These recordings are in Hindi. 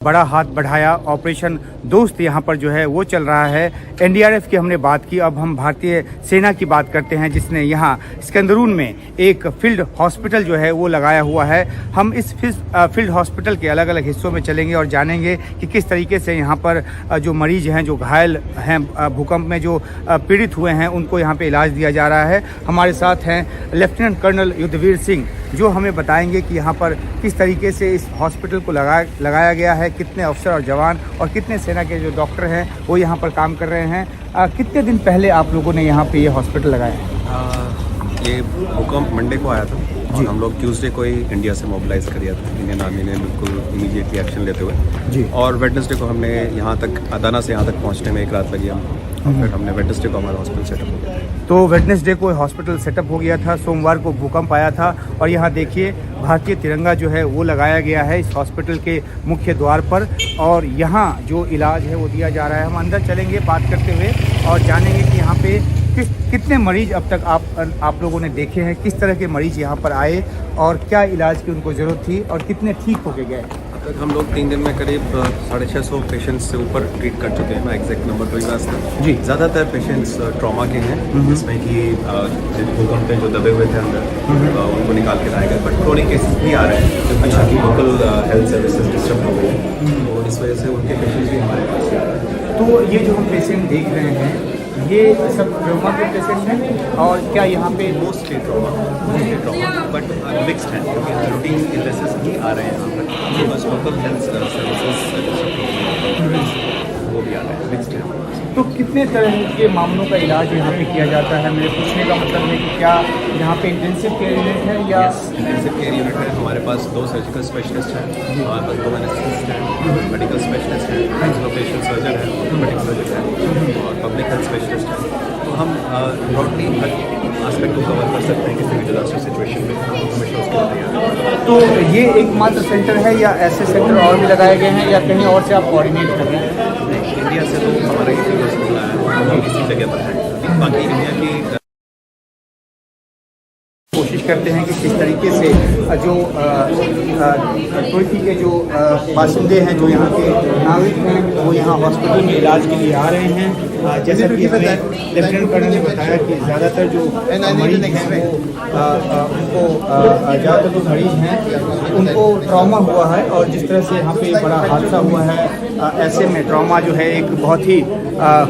बड़ा हाथ बढ़ाया। ऑपरेशन दोस्त यहाँ पर जो है वो चल रहा है। एनडीआरएफ की हमने बात की, अब हम भारतीय सेना की बात करते हैं जिसने यहाँ सिकंदरून में एक फील्ड हॉस्पिटल जो है वो लगाया हुआ है। हम इस फील्ड हॉस्पिटल के अलग अलग हिस्सों में चलेंगे और जानेंगे कि किस तरीके से यहाँ पर जो मरीज हैं, जो घायल हैं, भूकंप में जो पीड़ित हुए हैं, उनको यहाँ पे इलाज दिया जा रहा है। हमारे साथ हैं लेफ्टिनेंट कर्नल युद्धवीर सिंह, जो हमें बताएंगे कि यहाँ पर किस तरीके से इस हॉस्पिटल को लगाया गया है, कितने अफसर और जवान और कितने सेना के जो डॉक्टर हैं वो यहाँ पर काम कर रहे हैं। कितने दिन पहले आप लोगों ने यहाँ पे ये हॉस्पिटल लगाया है? ये भूकंप मंडे को आया था और हम लोग ट्यूसडे को ही इंडिया से मोबिलाइज कर दिया था, इंडियन आर्मी ने बिल्कुल इमीडिएटली एक्शन लेते हुए जी। और वेडनेसडे को हमने यहाँ तक अदाना से यहाँ तक पहुँचने में एक रात लगी हम, और फिर हमने वेडनेसडे को हमारा हॉस्पिटल सेटअप हो गया। तो वेडनेसडे को हॉस्पिटल सेटअप हो गया था, सोमवार को भूकंप आया था और यहाँ देखिए भारतीय तिरंगा जो है वो लगाया गया है इस हॉस्पिटल के मुख्य द्वार पर और यहाँ जो इलाज है वो दिया जा रहा है। हम अंदर चलेंगे बात करते हुए और जानेंगे कि यहाँ पे कितने मरीज अब तक आप लोगों ने देखे हैं, किस तरह के मरीज यहाँ पर आए और क्या इलाज की उनको ज़रूरत थी और कितने ठीक होके गए। अब तक हम लोग 3 दिन में करीब 650 पेशेंट्स से ऊपर ट्रीट कर चुके हैं। मैं एग्जैक्ट नंबर तो ही वास्ता जी। ज़्यादातर पेशेंट्स ट्रॉमा के हैं, जिसमें कि भूकंप में जो दबे हुए थे अंदर उनको निकाल के लाए गए, बट क्रोनिक केसेस भी आ रहे हैं क्योंकि यहाँ की लोकल हेल्थ सर्विसेज डिस्टर्ब हो गई हैं, तो इस वजह से उनके पेशेंट्स भी हमारे पास हैं। तो ये जो हम पेशेंट देख रहे हैं ये सब ट्रॉमा के पेशेंट हैं और क्या यहाँ पे मोस्टली ट्रॉमा बट मिक्सड है क्योंकि रूटीन इलनेसेस भी आ रहे हैं यहाँ पर, तो बस लोकल हेल्थ सर्विसेज वो भी आ रहे हैं, मिक्सड है। तो कितने तरह के मामलों का इलाज यहाँ पे किया जाता है? मेरे पूछने का मतलब है कि क्या यहाँ पे इंटेंसिव केयर यूनिट है या इंटेंसिव केयर यूनिट है? हमारे पास 2 सर्जिकल स्पेशलिस्ट हैं, हमारे पास 2 एनेस्थेसिस्ट हैं, मेडिकल स्पेशलिस्ट हैं, एक्सलोपेशन सर्जन है, ऑर्थोपेडिक सर्जन है और पब्लिक हेल्थ स्पेशलिस्ट हैं। तो हम ब्रॉडली हर आस्पेक्ट को कवर कर सकते हैं किसी भी डिजास्टर सिचुएशन में, हमेशा उसके लिए तैयार हैं। तो ये एकमात्र सेंटर है या ऐसे सेंटर और भी लगाए गए हैं या कहीं और से आप कोऑर्डिनेट कर रहे हैं? इंडिया से तो हमारा ये फील्ड हॉस्पिटल है, हम इसी जगह पर है, बाकी इंडिया की कोशिश करते हैं कि किस तरीके से जो तुर्की के जो बाशिंदे हैं, जो यहाँ के नागरिक हैं, वो यहाँ हॉस्पिटल में इलाज के लिए आ रहे हैं। जैसा कि हमें लेफ्टिनेंट कर्नल ने बताया कि ज़्यादातर जो मरीज हैं उनको ज़्यादातर जो मरीज हैं उनको ट्रॉमा हुआ है और जिस तरह से यहाँ पे बड़ा हादसा हुआ है, ऐसे में ट्रॉमा जो है एक बहुत ही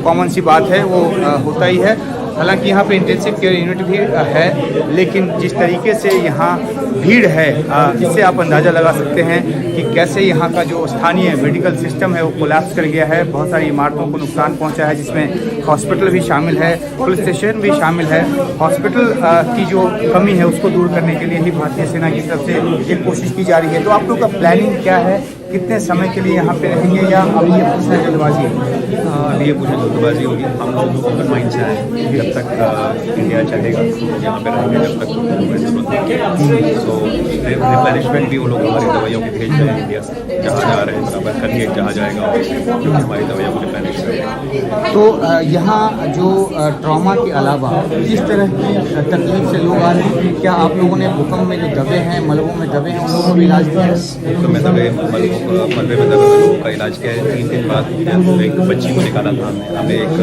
कॉमन सी बात है, वो होता ही है। हालांकि यहाँ पे इंटेंसिव केयर यूनिट भी है, लेकिन जिस तरीके से यहाँ भीड़ है इससे आप अंदाज़ा लगा सकते हैं कि कैसे यहाँ का जो स्थानीय मेडिकल सिस्टम है वो कोलैप्स कर गया है। बहुत सारी इमारतों को नुकसान पहुँचा है, जिसमें हॉस्पिटल भी शामिल है, पुलिस स्टेशन भी शामिल है। हॉस्पिटल की जो कमी है उसको दूर करने के लिए ही भारतीय सेना की तरफ से एक कोशिश की जा रही है। तो आप लोग का प्लानिंग क्या है, कितने समय के लिए यहाँ पे रहेंगे या अब ये पूछना जल्दबाजी है? अब ये पूछना जल्दबाजी होगी। हम लोग ओपन माइंड से आए, जब तक इंडिया चाहेगा यहाँ पे रहेंगे, जब तक सो रिप्लेनिशमेंट भी वो लोग हमारी दवाइयों की भेज रहे हैं इंडिया से, जहाँ जा रहे हैं बराबर कल ही एक जहाँ जाएगा क्योंकि हमारी दवाइयों को रिप्लेनिश करेंगे। तो यहाँ जो ट्रॉमा के अलावा जिस तरह की तकलीफ से लोग आ रहे हैं, क्या आप लोगों ने भूकंप में जो दबे हैं, मलबों में दबे हैं, उन लोगों को भी इलाज दिया है? भूकंप में दबे मलबे में दबे लोगों का इलाज किया है। 3 दिन बाद एक बच्ची को निकाला था हमने एक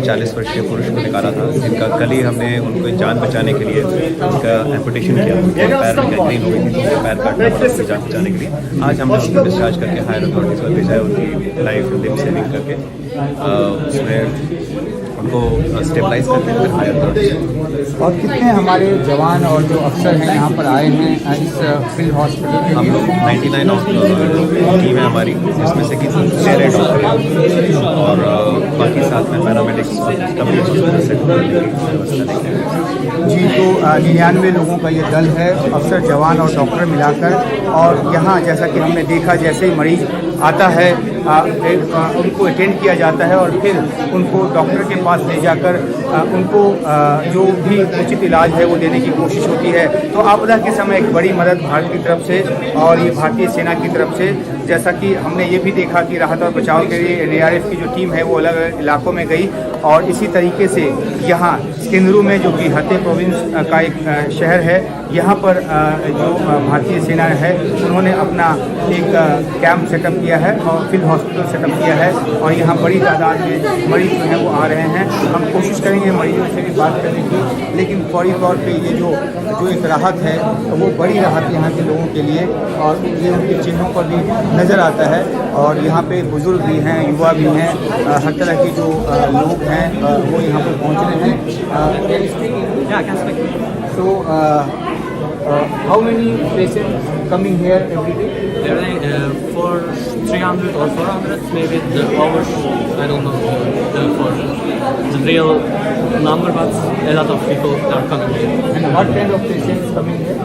40 वर्षीय पुरुष को निकाला था, जिनका कल ही हमने उनको जान बचाने के लिए उनका एम्पुटेशन किया, पैर में गैंग्रीन हो गई थी, पैर काटना था उसकी जान बचाने के लिए। आज हमने उनको डिस्चार्ज करके हायर अथॉरिटीज़ पर भेजा है, उनकी लाइफ लिम सेविंग करके उसमें उनको स्टेबलाइज करके फिर हायर अथॉरिटीज़। और कितने हमारे जवान और जो अफसर हैं यहाँ पर आए हैं इस फील्ड हॉस्पिटल के हम लिए? लोग 99 ऑफ टीम है हमारी, जिसमें से कि 13 डॉक्टर हैं और बाकी साथ में पैरामेडिक्स जी। तो 99 लोगों का ये दल है, अफसर, जवान और डॉक्टर मिलाकर। और यहाँ जैसा कि हमने देखा, जैसे ही मरीज आता है उनको अटेंड किया जाता है और फिर उनको डॉक्टर के पास ले जाकर उनको जो भी उचित इलाज है वो देने की कोशिश होती है। तो आपदा के समय एक बड़ी मदद भारत की तरफ से और ये भारतीय सेना की तरफ से जैसा कि हमने ये भी देखा कि राहत और बचाव के लिए NDRF की जो टीम है वो अलग अलग इलाकों में गई और इसी तरीके से यहाँ स्केंदरू में जो कि हते प्रोविंस का एक शहर है, यहाँ पर जो भारतीय सेना है उन्होंने अपना एक कैंप सेटअप किया है और फील्ड हॉस्पिटल सेटअप किया है और यहाँ बड़ी तादाद में मरीज जो हैं वो आ रहे हैं। हम कोशिश करेंगे मरीजों से भी बात करने की, लेकिन फौरी तौर पे ये जो एक राहत है वो बड़ी राहत यहाँ के लोगों के लिए और ये उनके चेहरों पर भी नज़र आता है। और यहाँ पे बुज़ुर्ग भी हैं, युवा भी हैं, हर तरह के जो लोग हैं वो यहाँ पर पहुँच रहे हैं। So, how many patients coming here every day? Every day for 300 or 400, maybe the hours. I don't know for the real number, but a lot of people are coming here. And what kind of patients coming here?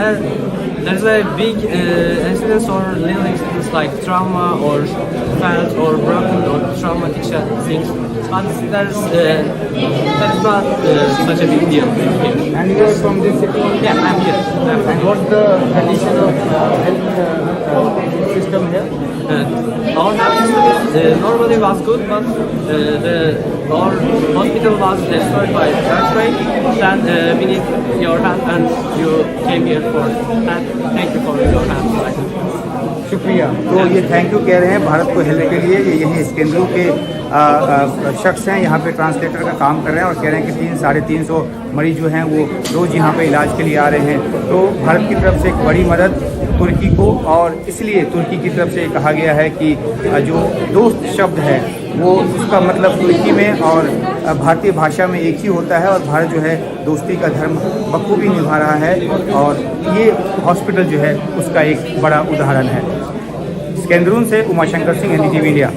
And there's a big incidence or little incidents like trauma or felt or broken or traumatic things. But there's not such a big deal here. And you are from this city? Yeah, I'm here. And what's the condition of health system here? Our health system normally was good, but our hospital was destroyed by earthquake. Then we need your help, and you came here for that. Thank you for your help. शुक्रिया। तो ये थैंक यू कह रहे हैं भारत को हेल्प के लिए। ये यहीं स्केंदरू के शख्स हैं, यहाँ पे ट्रांसलेटर का काम कर रहे हैं और कह रहे हैं कि 300-350 मरीज जो हैं वो रोज़ यहाँ पे इलाज के लिए आ रहे हैं। तो भारत की तरफ से एक बड़ी मदद तुर्की को, और इसलिए तुर्की की तरफ से कहा गया है कि जो दोस्त शब्द है वो उसका मतलब तुर्की में और भारतीय भाषा में एक ही होता है और भारत जो है दोस्ती का धर्म बखूबी निभा रहा है और ये हॉस्पिटल जो है उसका एक बड़ा उदाहरण है। स्केंदरू से उमाशंकर सिंह, NDTV इंडिया।